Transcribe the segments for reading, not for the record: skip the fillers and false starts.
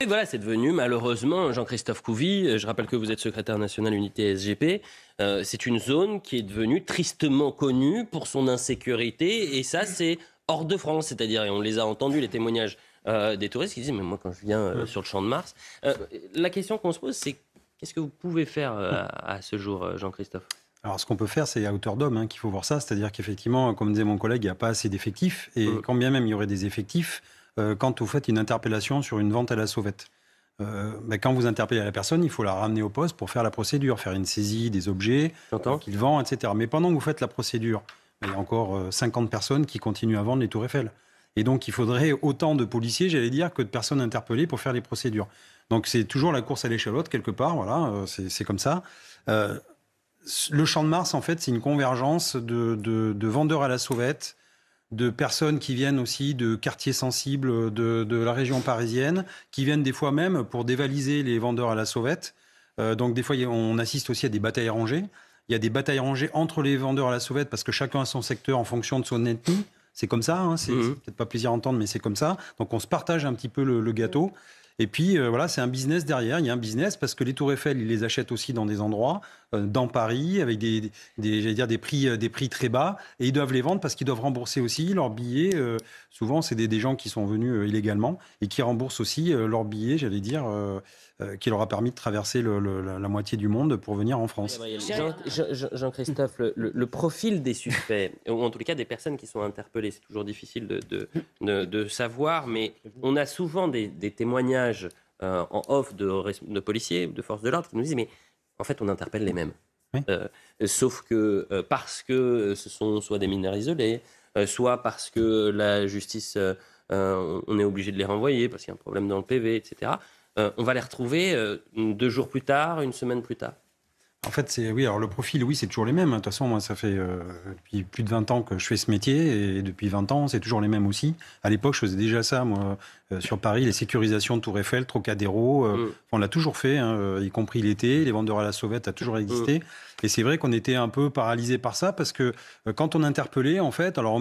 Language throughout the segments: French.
Et voilà, c'est devenu malheureusement, Jean-Christophe Couvi, je rappelle que vous êtes secrétaire national unité SGP, c'est une zone qui est devenue tristement connue pour son insécurité, et ça c'est hors de France, c'est-à-dire, et on les a entendus, les témoignages des touristes qui disent, mais moi quand je viens sur le Champ de Mars, la question qu'on se pose c'est, qu'est-ce que vous pouvez faire à ce jour, Jean-Christophe ? Alors, ce qu'on peut faire, c'est à hauteur d'homme qu'il faut voir ça. C'est-à-dire qu'effectivement, comme disait mon collègue, il n'y a pas assez d'effectifs. Et quand bien même il y aurait des effectifs, quand vous faites une interpellation sur une vente à la sauvette, quand vous interpellez la personne, il faut la ramener au poste pour faire la procédure, faire une saisie des objets qu'il vend, etc. Mais pendant que vous faites la procédure, il y a encore 50 personnes qui continuent à vendre les tours Eiffel. Et donc, il faudrait autant de policiers, j'allais dire, que de personnes interpellées pour faire les procédures. Donc, c'est toujours la course à l'échalote, quelque part. Voilà, c'est comme ça. Le Champ de Mars, en fait, c'est une convergence de vendeurs à la sauvette, de personnes qui viennent aussi de quartiers sensibles de la région parisienne, qui viennent des fois même pour dévaliser les vendeurs à la sauvette. Donc des fois, on assiste aussi à des batailles rangées. Il y a des batailles rangées entre les vendeurs à la sauvette parce que chacun a son secteur en fonction de son ethnie. C'est comme ça, c'est peut-être pas plaisir à entendre, mais c'est comme ça. Donc on se partage un petit peu le gâteau. Et puis voilà, c'est un business derrière. Il y a un business parce que les tours Eiffel, ils les achètent aussi dans des endroits, dans Paris, avec j'allais dire des prix très bas, et ils doivent les vendre parce qu'ils doivent rembourser aussi leurs billets. Souvent, c'est des gens qui sont venus illégalement et qui remboursent aussi leurs billets, j'allais dire, qui leur a permis de traverser la moitié du monde pour venir en France. Jean-Christophe, le profil des suspects, ou en tous les cas des personnes qui sont interpellées, c'est toujours difficile de savoir, mais on a souvent des témoignages en off de policiers, de forces de l'ordre, qui nous disent mais en fait on interpelle les mêmes. Oui. Sauf que parce que ce sont soit des mineurs isolés, soit parce que la justice, on est obligé de les renvoyer parce qu'il y a un problème dans le PV, etc. On va les retrouver 2 jours plus tard, une semaine plus tard. En fait, oui, alors le profil, oui, c'est toujours les mêmes. De toute façon, moi, ça fait depuis plus de 20 ans que je fais ce métier, et depuis 20 ans, c'est toujours les mêmes aussi. À l'époque, je faisais déjà ça, moi, sur Paris, les sécurisations de Tour Eiffel, Trocadéro, on l'a toujours fait, y compris l'été, les vendeurs à la sauvette a toujours existé. Et c'est vrai qu'on était un peu paralysé par ça, parce que quand on interpellait, en fait, alors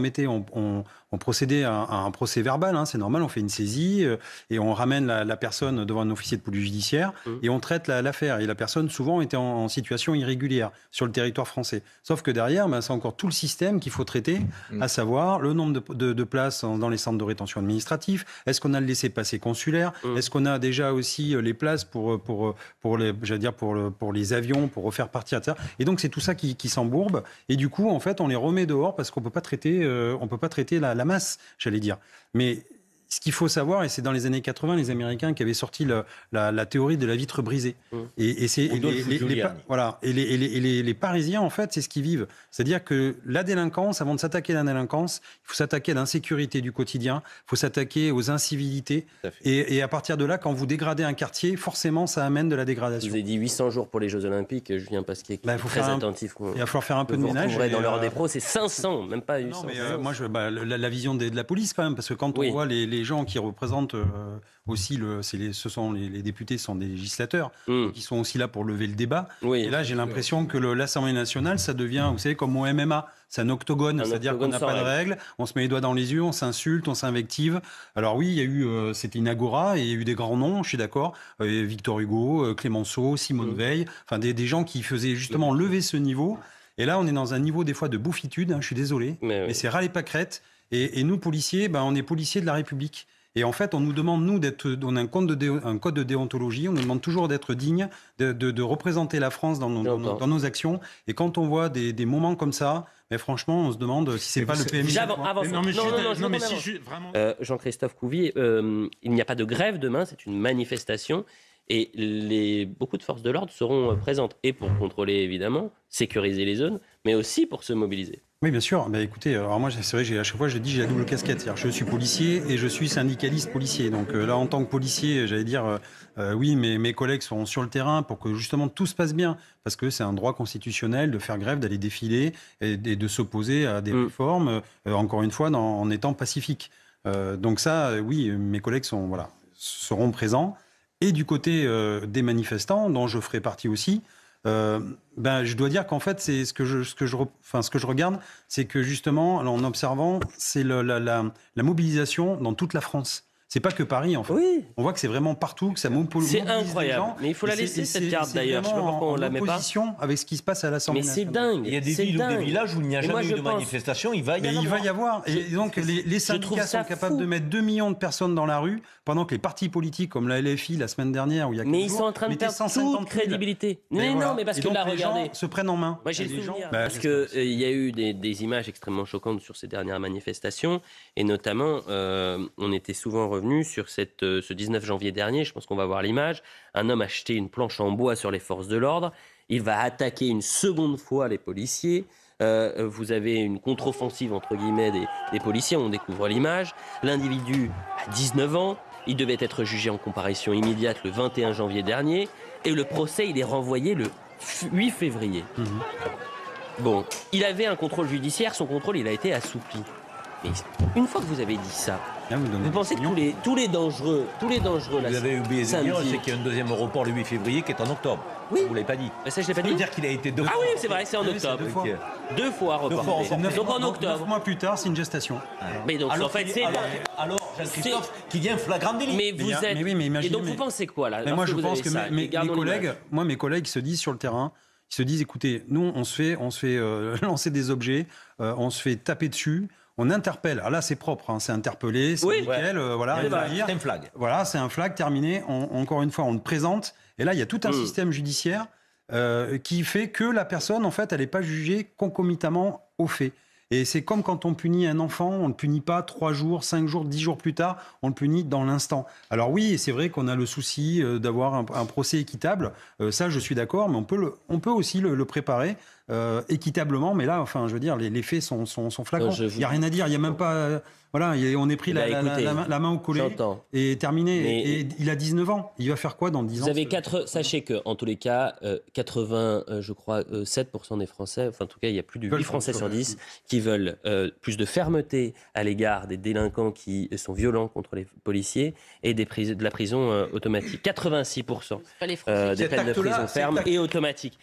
on procédait à un procès verbal, c'est normal, on fait une saisie, et on ramène la personne devant un officier de police judiciaire, et on traite l'affaire. Et la personne, souvent, était en situation irrégulière sur le territoire français. Sauf que derrière, c'est encore tout le système qu'il faut traiter, à savoir le nombre de places dans les centres de rétention administratifs. Est-ce qu'on a le laissez-passer consulaire ? Est-ce qu'on a déjà aussi les places pour les avions, pour refaire partir, etc. Et donc, c'est tout ça qui s'embourbe. Et du coup, en fait, on les remet dehors parce qu'on peut pas traiter la masse, j'allais dire. Mais ce qu'il faut savoir, et c'est dans les années 80, les Américains qui avaient sorti la théorie de la vitre brisée. Et c'est les Parisiens, en fait, c'est ce qu'ils vivent. C'est-à-dire que la délinquance, avant de s'attaquer à la délinquance, il faut s'attaquer à l'insécurité du quotidien, il faut s'attaquer aux incivilités. Et à partir de là, quand vous dégradez un quartier, forcément, ça amène de la dégradation. Je vous ai dit 800 jours pour les Jeux Olympiques, Julien Pasquier, qui est très attentif. Il va falloir faire un peu de ménage. Dans l'heure des pros, c'est 500, même pas 800. Non, mais moi, la vision de la police, quand même, parce que quand on voit les gens qui représentent aussi, ce sont les députés, sont des législateurs, qui sont aussi là pour lever le débat. Et là, j'ai l'impression que l'Assemblée nationale, ça devient, vous savez, comme au MMA, c'est un octogone, c'est-à-dire qu'on n'a pas de règles, on se met les doigts dans les yeux, on s'insulte, on s'invective. Alors oui, il y a eu, c'était une agora, et il y a eu des grands noms, je suis d'accord, Victor Hugo, Clémenceau, Simone Veil, enfin des gens qui faisaient justement lever ce niveau. Et là, on est dans un niveau des fois de bouffitude, je suis désolé, mais c'est ras les pâquerettes. Et nous, policiers, on est policiers de la République. Et en fait, on nous demande, nous, on a un code de déontologie, on nous demande toujours d'être digne, de représenter la France dans nos actions. Et quand on voit des moments comme ça, mais franchement, on se demande si c'est pas le PMI. Jean-Christophe Couvi, il n'y a pas de grève demain, c'est une manifestation. Et beaucoup de forces de l'ordre seront présentes, et pour contrôler, évidemment, sécuriser les zones, mais aussi pour se mobiliser. Oui, bien sûr. Écoutez, alors moi, c'est vrai, à chaque fois, j'ai la double casquette. C'est-à-dire, je suis policier et je suis syndicaliste policier. Donc là, en tant que policier, j'allais dire, oui, mes collègues seront sur le terrain pour que justement tout se passe bien. Parce que c'est un droit constitutionnel de faire grève, d'aller défiler et de s'opposer à des réformes, encore une fois, en étant pacifique. Donc ça, oui, mes collègues seront présents. Et du côté des manifestants, dont je ferai partie aussi, je dois dire qu'en fait, c'est ce que je regarde, c'est que justement, en observant, c'est la mobilisation dans toute la France. C'est pas que Paris, en fait. Oui. On voit que c'est vraiment partout, que ça mobilise C'est les incroyable. gens. Mais il faut la laisser, cette carte, d'ailleurs. Je sais pas pourquoi on la met pas. Opposition avec ce qui se passe à l'Assemblée Mais c'est nationale. dingue. Il y a des villes ou des villages où il n'y a jamais eu de manifestation, il va y avoir. Il va y avoir. Et donc, les syndicats sont capables de mettre 2 millions de personnes dans la rue, pendant que les partis politiques, comme la LFI, la semaine dernière, où il y a mais ils sont en train de perdre toute crédibilité. Mais non, mais parce que là, regardez. Les gens se prennent en main. Moi, j'ai le souvenir. Parce qu'il y a eu des images extrêmement choquantes sur ces dernières manifestations. Et notamment, on était souvent revenu sur ce 19 janvier dernier, je pense qu'on va voir l'image. Un homme a jeté une planche en bois sur les forces de l'ordre. Il va attaquer une seconde fois les policiers. Vous avez une contre-offensive, entre guillemets, des policiers. On découvre l'image. L'individu a 19 ans. Il devait être jugé en comparution immédiate le 21 janvier dernier. Et le procès, il est renvoyé le 8 février. Bon, il avait un contrôle judiciaire. Son contrôle, il a été assoupli. Mais une fois que vous avez dit ça, vous pensez que tous les dangereux vous avez oublié de dire, c'est qu'il y a un deuxième report le 8 février qui est en octobre. Oui. Vous ne l'avez pas dit. Mais ça, je l'ai pas dit. Ça veut dire qu'il a été 2 fois. Ah oui, c'est vrai, c'est en octobre. Deux fois reporté. Donc en octobre. 9 mois plus tard, c'est une gestation. Mais donc en fait, c'est... Alors, Jean-Christophe, qui vient flagrant délit. Mais vous êtes... Mais oui, mais imaginez... Et donc vous pensez quoi, là? Mais moi, je pense que mes collègues se disent sur le terrain, ils se disent, écoutez, nous, on se fait lancer des objets, on se fait taper dessus, on interpelle. Alors là, c'est propre, hein, c'est interpellé, c'est nickel, voilà. C'est un flag. Voilà, c'est un flag terminé. Encore une fois, on le présente. Et là, il y a tout un système judiciaire qui fait que la personne, en fait, elle n'est pas jugée concomitamment aux faits. Et c'est comme quand on punit un enfant, on ne le punit pas 3 jours, 5 jours, 10 jours plus tard, on le punit dans l'instant. Alors oui, c'est vrai qu'on a le souci d'avoir un procès équitable, ça je suis d'accord, mais on peut aussi le préparer équitablement, mais là, enfin, je veux dire, les faits sont flagrants. Il n'y a rien à dire, il n'y a même pas... Voilà, on est pris la main au collet et terminé. Mais et il a 19 ans. Il va faire quoi dans 10 ans Sachez qu'en tous les cas, 80, je crois, 7% des Français, enfin en tout cas, il y a plus de 8 Français sur 10 qui veulent plus de fermeté à l'égard des délinquants qui sont violents contre les policiers et de la prison automatique. 86% des peines de prison ferme et automatique.